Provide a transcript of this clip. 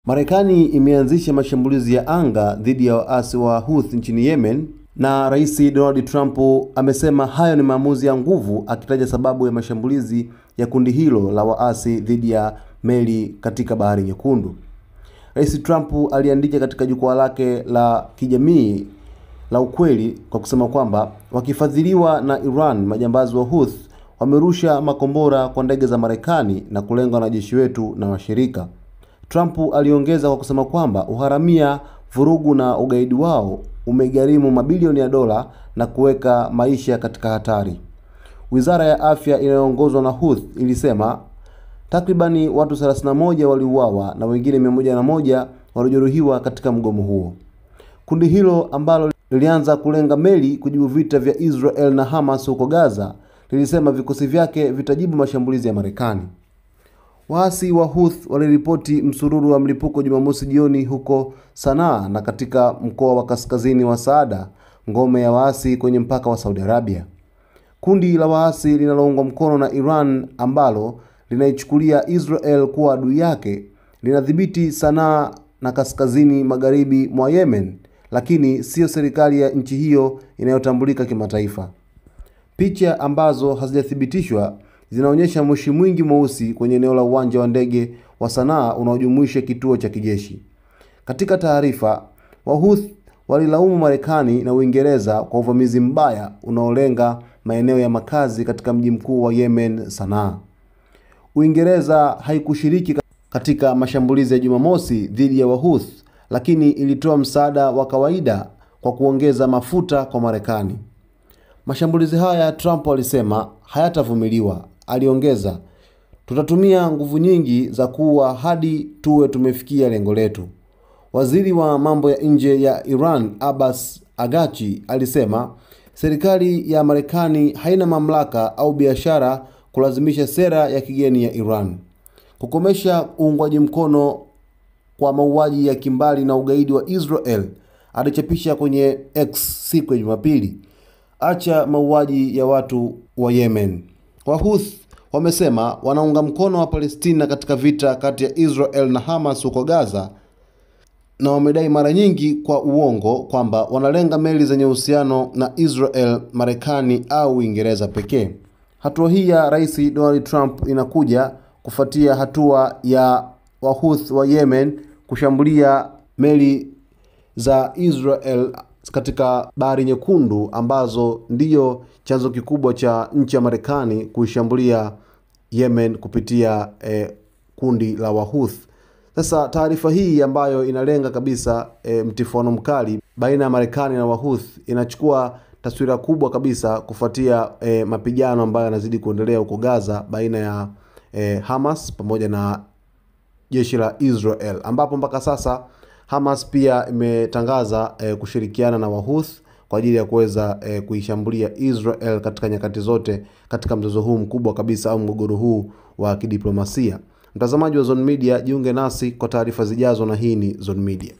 Marekani imeanzisha mashambulizi ya anga dhidi ya waasi wa Houthi nchini Yemen, na Rais Donald Trump amesema hayo ni maamuzi ya nguvu, akitaja sababu ya mashambulizi ya kundi hilo la waasi dhidi ya meli katika Bahari Nyekundu. Rais Trump aliandika katika jukwaa lake la kijamii la Ukweli kwa kusema kwamba wakifadhiliwa na Iran, majambazi wa Houthi wamerusha makombora kwa ndege za Marekani na kulenga wanajeshi wetu na washirika. Trump aliongeza kwa kusema kwamba uharamia, vurugu na ugaidi wao umegharimu mabilioni ya dola na kuweka maisha katika hatari. Wizara ya Afya inayoongozwa na Houthi ilisema takribani watu 31 waliuawa na wengine 101 walijeruhiwa katika mgomo huo. Kundi hilo ambalo lilianza kulenga meli kujibu vita vya Israel na Hamas huko Gaza lilisema vikosi vyake vitajibu mashambulizi ya Marekani. Waasi wa Houthi waliripoti msururu wa mlipuko Jumamosi jioni huko Sanaa na katika mkoa wa kaskazini wa Saada, ngome ya waasi kwenye mpaka wa Saudi Arabia. Kundi la waasi linaloungwa mkono na Iran ambalo linaichukulia Israel kuwa adui yake linadhibiti Sanaa na kaskazini magharibi mwa Yemen, lakini sio serikali ya nchi hiyo inayotambulika kimataifa. Picha ambazo hazijathibitishwa zinaonyesha moshi mwingi mweusi kwenye eneo la uwanja wa ndege wa Sanaa unaojumuisha kituo cha kijeshi. Katika taarifa, Wahouthi walilaumu Marekani na Uingereza kwa uvamizi mbaya unaolenga maeneo ya makazi katika mji mkuu wa Yemen, Sanaa. Uingereza haikushiriki katika mashambulizi ya Jumamosi dhidi ya Wahouthi, lakini ilitoa msaada wa kawaida kwa kuongeza mafuta kwa Marekani. Mashambulizi haya, Trump alisema, hayatavumiliwa. Aliongeza, tutatumia nguvu nyingi za kuua hadi tuwe tumefikia lengo letu. Waziri wa mambo ya nje ya Iran, Abbas Araghchi, alisema serikali ya Marekani haina mamlaka au biashara kulazimisha sera ya kigeni ya Iran. Kukomesha uungwaji mkono kwa mauaji ya kimbali na ugaidi wa Israel, alichapisha kwenye X siku ya Jumapili, acha mauaji ya watu wa Yemen. Wahouthi wamesema wanaunga mkono wa Palestina katika vita kati ya Israel na Hamas huko Gaza, na wamedai mara nyingi kwa uongo kwamba wanalenga meli zenye uhusiano na Israel, Marekani au Uingereza pekee. Hatua hii ya Rais Donald Trump inakuja kufuatia hatua ya Wahouthi wa Yemen kushambulia meli za Israel katika Bahari Nyekundu, ambazo ndiyo chanzo kikubwa cha nchi ya Marekani kuishambulia Yemen kupitia kundi la Wahouthi. Sasa taarifa hii ambayo inalenga kabisa mtifuano mkali baina ya Marekani na Wahouthi inachukua taswira kubwa kabisa kufuatia mapigano ambayo yanazidi kuendelea huko Gaza baina ya Hamas pamoja na jeshi la Israel, ambapo mpaka sasa Hamas pia imetangaza kushirikiana na Wahouthi kwa ajili ya kuweza kuishambulia Israel katika nyakati zote katika mzozo huu mkubwa kabisa au mgogoro huu wa kidiplomasia. Mtazamaji wa Zone Media, jiunge nasi kwa taarifa zijazo, na hii ni Zone Media.